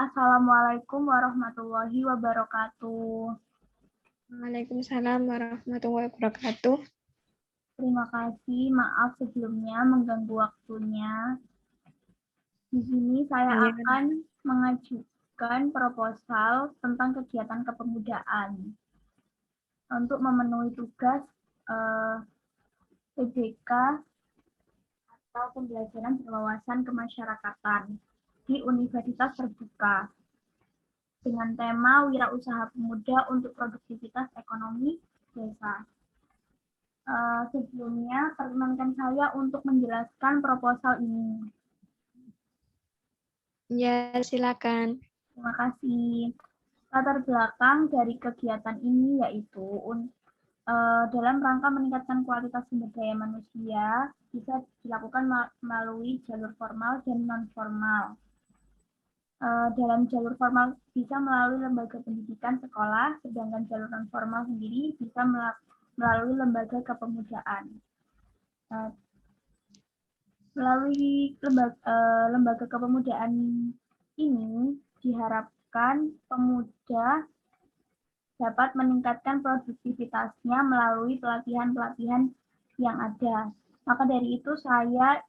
Assalamualaikum warahmatullahi wabarakatuh. Waalaikumsalam warahmatullahi wabarakatuh. Terima kasih, maaf sebelumnya mengganggu waktunya. Di sini saya Iya, akan mengajukan proposal tentang kegiatan kepemudaan untuk memenuhi tugas PBK atau pembelajaran berwawasan kemasyarakatan di Universitas Terbuka dengan tema Wirausaha Pemuda untuk Produktivitas Ekonomi Desa. Sebelumnya, perkenankan saya untuk menjelaskan proposal ini. ya silakan. Terima kasih. Latar belakang dari kegiatan ini yaitu dalam rangka meningkatkan kualitas sumber daya manusia bisa dilakukan melalui jalur formal dan non formal. Dalam jalur formal bisa melalui lembaga pendidikan sekolah, sedangkan jalur non formal sendiri bisa melalui lembaga kepemudaan. Melalui lembaga kepemudaan ini diharapkan pemuda dapat meningkatkan produktivitasnya melalui pelatihan-pelatihan yang ada. Maka dari itu saya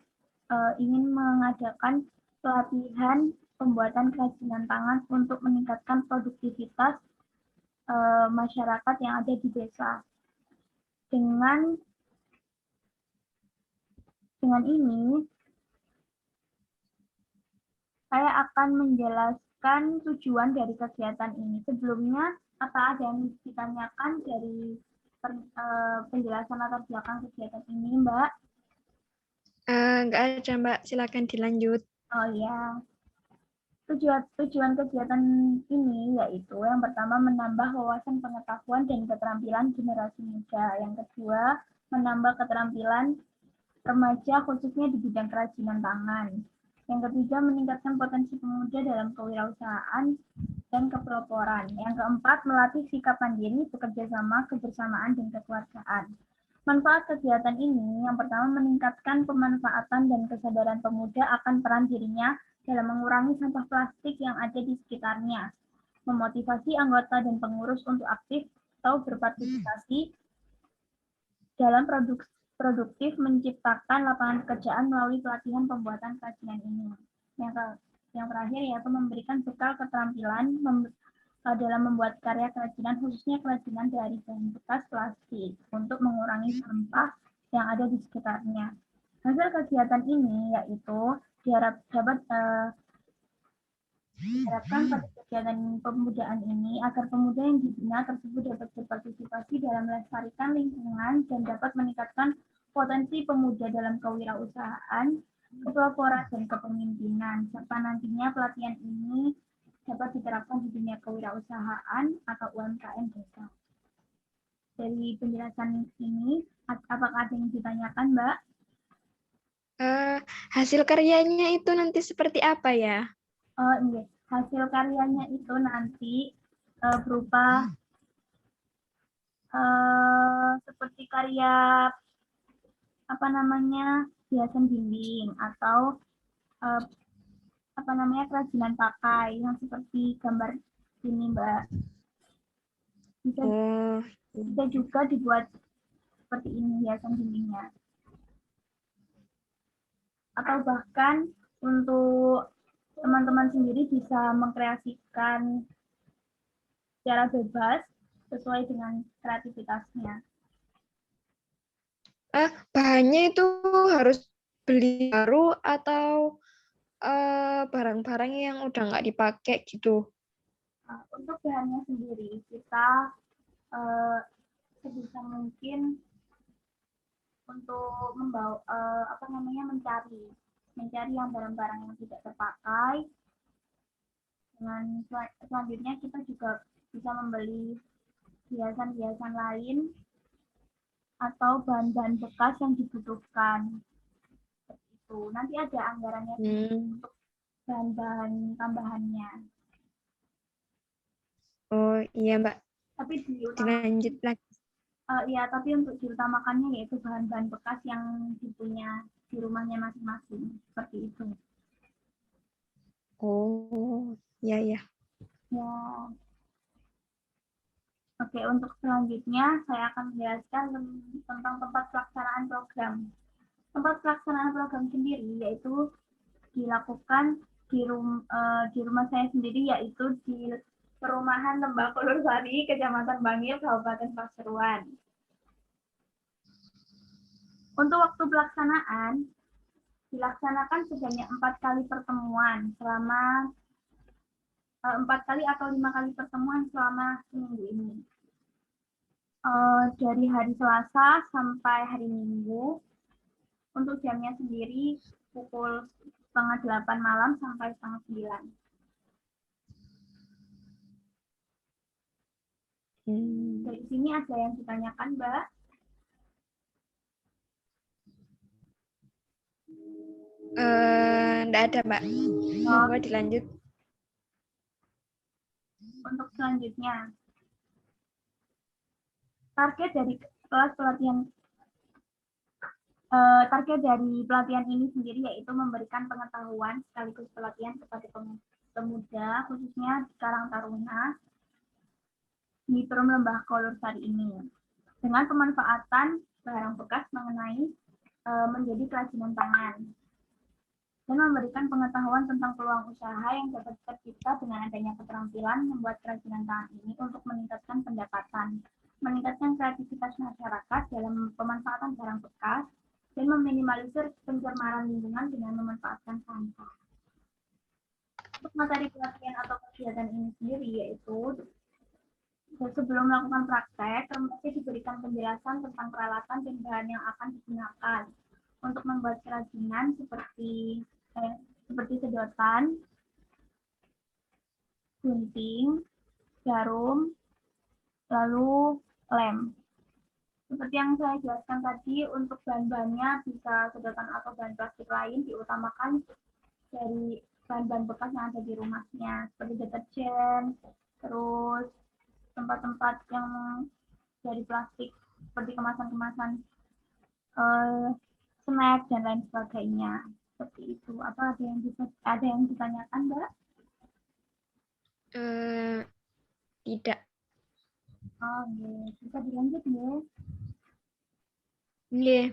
ingin mengadakan pelatihan pembuatan kerajinan tangan untuk meningkatkan produktivitas masyarakat yang ada di desa. Dengan ini, saya akan menjelaskan tujuan dari kegiatan ini. Sebelumnya, apa ada yang ditanyakan dari penjelasan latar belakang kegiatan ini, Mbak? Enggak ada, Mbak. Silakan dilanjut. Oh ya, tujuan kegiatan ini yaitu yang pertama menambah wawasan pengetahuan dan keterampilan generasi muda. Yang kedua, menambah keterampilan remaja khususnya di bidang kerajinan tangan. Yang ketiga, meningkatkan potensi pemuda dalam kewirausahaan dan kepeloporan. Yang keempat, melatih sikap mandiri, bekerja sama, kebersamaan, dan kekeluargaan. Manfaat kegiatan ini, yang pertama meningkatkan pemanfaatan dan kesadaran pemuda akan peran dirinya dalam mengurangi sampah plastik yang ada di sekitarnya, memotivasi anggota dan pengurus untuk aktif atau berpartisipasi dalam produktif menciptakan lapangan pekerjaan melalui pelatihan pembuatan kerajinan ini. Yang terakhir yaitu memberikan bekal keterampilan dalam membuat karya kerajinan, khususnya kerajinan dari bahan bekas plastik, untuk mengurangi sampah yang ada di sekitarnya. Hasil kegiatan ini yaitu diharapkan pada kegiatan pemudaan ini agar pemuda yang dibina tersebut dapat berpartisipasi dalam melestarikan lingkungan dan dapat meningkatkan potensi pemuda dalam kewirausahaan, kepeloporan, dan kepemimpinan, serta nantinya pelatihan ini dapat diterapkan di dunia kewirausahaan atau UMKM desa. Dari penjelasan ini, apakah ada yang ditanyakan, Mbak? Hasil karyanya itu nanti seperti apa ya? Iya. Hasil karyanya itu nanti berupa seperti karya hiasan dinding atau kerajinan pakai yang seperti gambar ini, Mbak. Bisa juga dibuat seperti ini hiasan dindingnya. Atau bahkan untuk teman-teman sendiri bisa mengkreasikan secara bebas sesuai dengan kreativitasnya. Bahannya itu harus beli baru atau barang-barang yang udah nggak dipakai gitu? Untuk bahannya sendiri kita sebisa mungkin untuk mencari yang barang-barang yang tidak terpakai. Dengan selanjutnya kita juga bisa membeli hiasan-hiasan lain atau bahan-bahan bekas yang dibutuhkan. Seperti itu. Nanti ada anggarannya untuk bahan-bahan tambahannya. Oh iya, Mbak. Tapi dilanjut lagi. Tapi untuk diutamakannya yaitu bahan-bahan bekas yang dipunya di rumahnya masing-masing. Seperti itu. Oh. Ya, ya. Ya. Oke, untuk selanjutnya saya akan menjelaskan tentang tempat pelaksanaan program. Tempat pelaksanaan program sendiri yaitu dilakukan di rumah saya sendiri, yaitu di Perumahan Lembah Kulursari, Kecamatan Bangil, Kabupaten Pasuruan. Untuk waktu pelaksanaan, dilaksanakan sebanyak 4 kali pertemuan selama 4 kali atau 5 kali pertemuan selama seminggu ini. Dari hari Selasa sampai hari Minggu. Untuk jamnya sendiri pukul 7:30 malam sampai 8:30. Dari sini ada yang ditanyakan, Mbak? Enggak ada, Mbak. Monggo dilanjut. Untuk selanjutnya, target dari kelas pelatihan ini sendiri yaitu memberikan pengetahuan sekaligus pelatihan kepada pemuda, khususnya di Karang Taruna di Perum Lembah Kulursari ini, dengan pemanfaatan barang bekas mengenai menjadi kerajinan tangan, dan memberikan pengetahuan tentang peluang usaha yang dapat tercipta dengan adanya keterampilan membuat kerajinan tangan ini untuk meningkatkan pendapatan, meningkatkan kreativitas masyarakat dalam pemanfaatan barang bekas, dan meminimalisir pencemaran lingkungan dengan memanfaatkan sampah. Untuk materi pelatihan atau kegiatan ini sendiri yaitu sebelum melakukan praktek, remaja diberikan penjelasan tentang peralatan dan bahan yang akan digunakan untuk membuat kerajinan seperti sedotan, gunting, jarum, lalu lem. Seperti yang saya jelaskan tadi, untuk bahan-bahannya bisa sedotan atau bahan plastik lain, diutamakan dari bahan-bahan bekas yang ada di rumahnya, seperti deterjen, terus tempat-tempat yang dari plastik, seperti kemasan-kemasan snack dan lain sebagainya. Seperti itu. Apa ada yang ditanyakan, Mbak? Tidak. Oh, bisa dilanjut, ya. Nggih.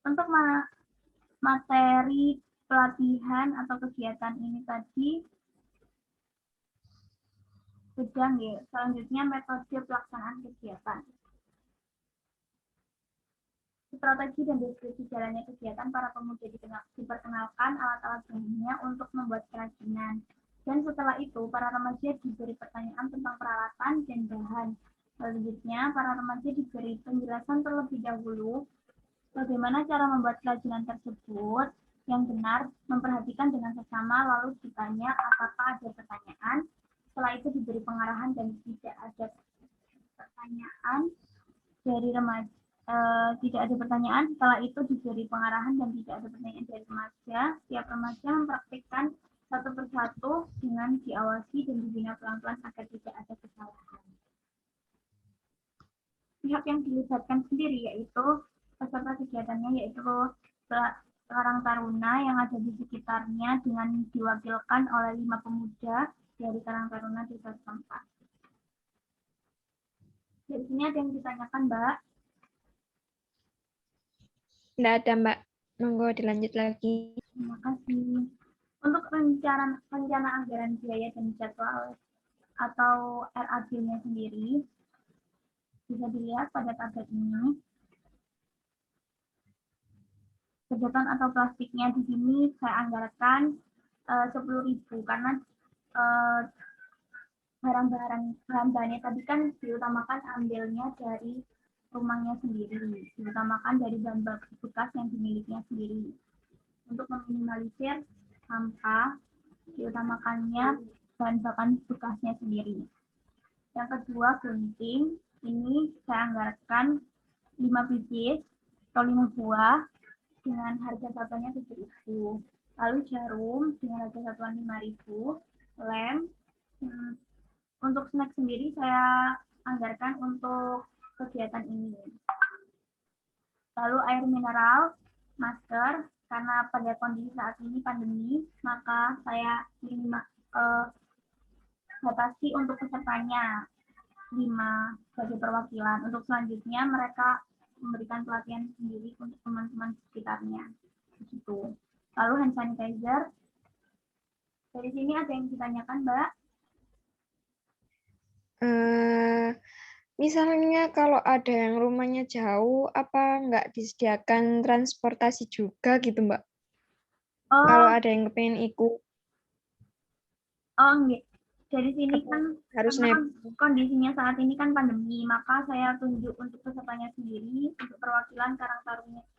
Untuk materi pelatihan atau kegiatan ini tadi sedang, ya. Selanjutnya metode pelaksanaan kegiatan. Strategi dan deskripsi jalannya kegiatan para pemuda diperkenalkan alat-alat bahannya untuk membuat kerajinan. Dan setelah itu, para remaja diberi pertanyaan tentang peralatan dan bahan. Selanjutnya, para remaja diberi penjelasan terlebih dahulu bagaimana cara membuat kerajinan tersebut yang benar, memperhatikan dengan sesama, lalu ditanya apakah ada pertanyaan. Setelah itu diberi pengarahan dan tidak ada pertanyaan dari remaja. Tidak ada pertanyaan, setelah itu diberi pengarahan dan tidak ada pertanyaan dari remaja. Setiap remaja mempraktikkan satu persatu dengan diawasi dan dibina pelan-pelan agar tidak ada kesalahan. Pihak yang dilibatkan sendiri yaitu peserta kegiatannya yaitu Karang Taruna yang ada di sekitarnya dengan diwakilkan oleh 5 pemuda dari Karang Taruna desa setempat. Dari sini ada yang ditanyakan, Mbak? Tidak ada, Mbak. Monggo dilanjut lagi. Terima kasih. Untuk rencana anggaran biaya dan jadwal atau RAB-nya sendiri bisa dilihat pada tabel ini. Sedotan atau plastiknya di sini saya anggarkan 10.000 karena bahan-bahannya tadi kan diutamakan ambilnya dari rumahnya sendiri, diutamakan dari bahan bekas yang dimilikinya sendiri. Untuk meminimalisir sampah, diutamakannya bahan bekasnya sendiri. Yang kedua, gunting. Ini saya anggarkan 5 biji atau 5 buah dengan harga satuannya 7.000. Lalu jarum dengan harga satuan 5.000. Lem. Untuk snack sendiri saya anggarkan untuk kegiatan ini. Lalu air mineral, masker, karena pada kondisi saat ini pandemi, maka saya batasi untuk pesertanya 5 sebagai perwakilan. Untuk selanjutnya mereka memberikan pelatihan sendiri untuk teman-teman sekitarnya. Begitu. Lalu hand sanitizer. Dari sini ada yang ditanyakan, Mbak? Misalnya kalau ada yang rumahnya jauh, apa nggak disediakan transportasi juga gitu, Mbak? Kalau Oh, ada yang kepengen ikut, enggak. Dari sini apa kan harus karena kan nebeng? kondisinya saat ini kan pandemi, maka saya tunjuk untuk pesertanya sendiri untuk perwakilan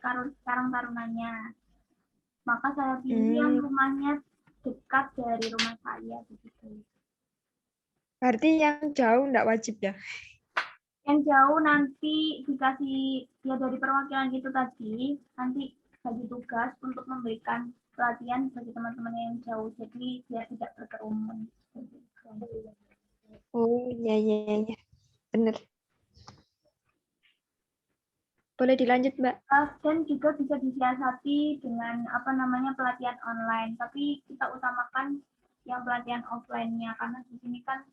Karang Tarunanya. Maka saya pilih yang rumahnya dekat dari rumah saya begitu. Berarti yang jauh nggak wajib ya? Yang jauh nanti dikasih ya dari perwakilan itu tadi, nanti bagi tugas untuk memberikan pelatihan bagi teman-teman yang jauh, jadi biar tidak berkerumun. Oh, iya, iya, iya. Bener. Boleh dilanjut, Mbak? Dan juga bisa disiasati dengan apa namanya pelatihan online, tapi kita utamakan yang pelatihan offline-nya karena di sini kan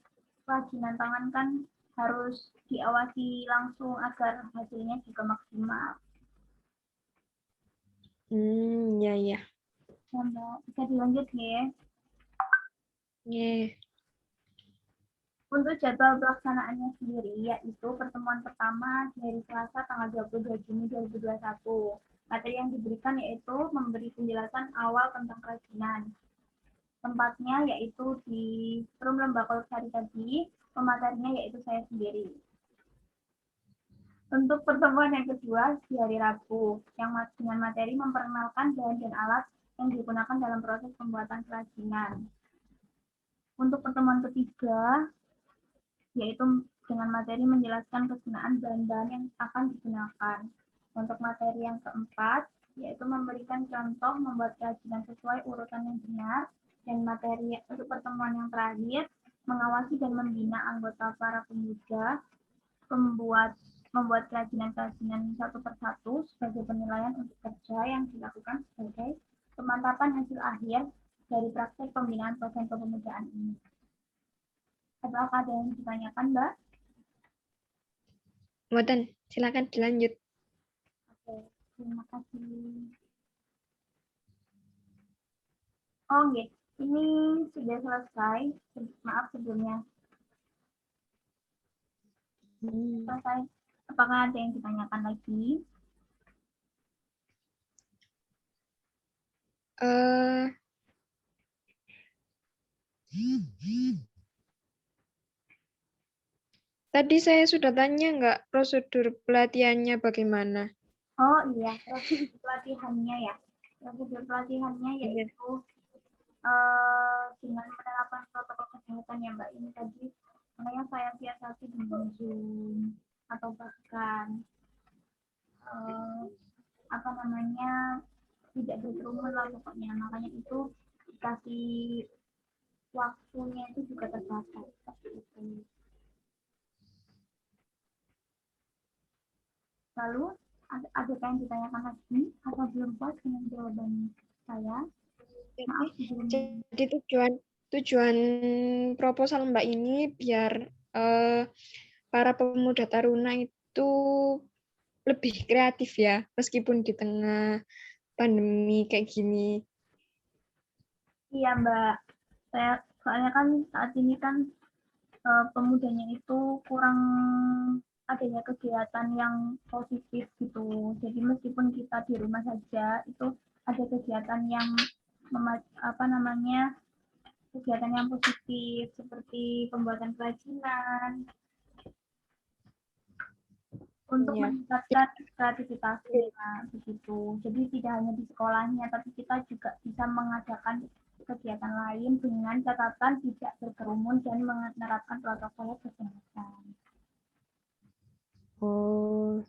kerajinan tangan kan harus diawasi langsung agar hasilnya juga maksimal. Iya, iya. Ya, Mbak. Bisa dilanjut ya. Iya. Untuk jadwal pelaksanaannya sendiri, yaitu pertemuan pertama dari Selasa tanggal 22 Juni 2021. Materi yang diberikan yaitu memberi penjelasan awal tentang kerajinan. Tempatnya yaitu di Room Lembakol Sari tadi, pematerinya yaitu saya sendiri. Untuk pertemuan yang kedua di hari Rabu, yang dengan materi memperkenalkan bahan dan alat yang digunakan dalam proses pembuatan kerajinan. Untuk pertemuan ketiga, yaitu dengan materi menjelaskan kegunaan bahan-bahan yang akan digunakan. Untuk materi yang keempat, yaitu memberikan contoh membuat kerajinan sesuai urutan yang benar, dan materi untuk pertemuan yang terakhir, mengawasi dan membina anggota para pemuda, membuat kerajinan-kerajinan satu persatu sebagai penilaian untuk kerja yang dilakukan sebagai pemantapan hasil akhir dari praktek pembinaan program kepemudaan ini. Apakah ada yang ditanyakan, Mbak? Mboten, silakan dilanjut. Oke, terima kasih. Oh, nggih. Ini sudah selesai. Maaf sebelumnya. Selesai. Apakah ada yang ditanyakan lagi? Eh, Tadi saya sudah tanya nggak prosedur pelatihannya bagaimana? Oh iya, prosedur pelatihannya ya. Prosedur pelatihannya Iya. yaitu dengan penerapan protokol kesehatan ya Mbak. Ini tadi makanya saya siasati dengan Zoom atau bahkan apa namanya tidak berkerumun lah pokoknya. Makanya itu dikasih waktunya itu juga terbatas seperti itu. Lalu ada yang ditanyakan lagi atau belum puas dengan jawaban saya? Maaf sebelumnya. Jadi tujuan proposal Mbak ini biar para pemuda taruna itu lebih kreatif ya, meskipun di tengah pandemi kayak gini. Iya Mbak, saya soalnya kan saat ini kan pemudanya itu kurang adanya kegiatan yang positif gitu. Jadi meskipun kita di rumah saja itu ada kegiatan yang apa namanya kegiatan yang positif seperti pembuatan kerajinan untuk Ya. meningkatkan kreativitasnya begitu. Jadi tidak hanya di sekolahnya, tapi kita juga bisa mengadakan kegiatan lain dengan catatan tidak berkerumun dan menerapkan protokol kesehatan. Oh,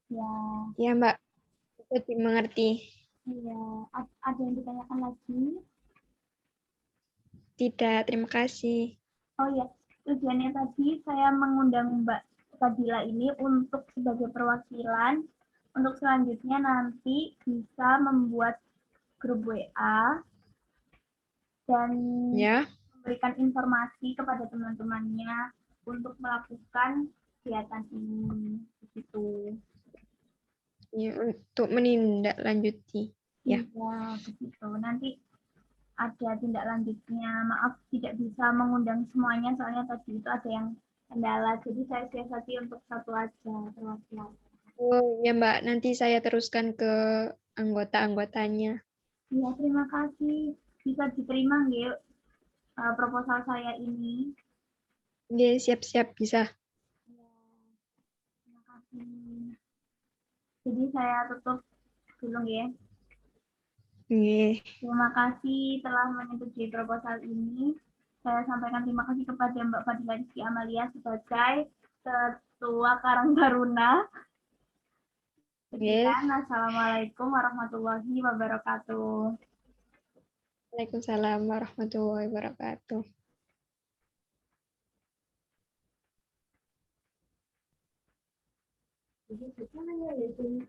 Ya, ya Mbak, bisa dimengerti. iya. Ada yang ditanyakan lagi? Tidak, terima kasih. Oh ya, tujuannya tadi saya mengundang Mbak Fadila ini untuk sebagai perwakilan Untuk selanjutnya nanti bisa membuat grup WA dan Ya, memberikan informasi kepada teman-temannya untuk melakukan kegiatan ini. Begitu. ya untuk menindaklanjuti. Ya. Iya, begitu. Nanti ada tindak lanjutnya. Maaf tidak bisa mengundang semuanya soalnya tadi itu ada yang kendala. Jadi saya siasati untuk satu aja perwakilan. Oh, ya Mbak, nanti saya teruskan ke anggota-anggotanya. Iya, terima kasih. Bisa diterima nggak proposal saya ini? Oke, siap-siap bisa. Iya, terima kasih. Jadi saya tutup dulu ya. Oke. Terima kasih telah menyetujui proposal ini. Saya sampaikan terima kasih kepada Mbak Fadila Rizky Amalia sebagai Ketua Karang Taruna. Oke. Sekian, Assalamualaikum warahmatullahi wabarakatuh. Waalaikumsalam warahmatullahi wabarakatuh. Jadi,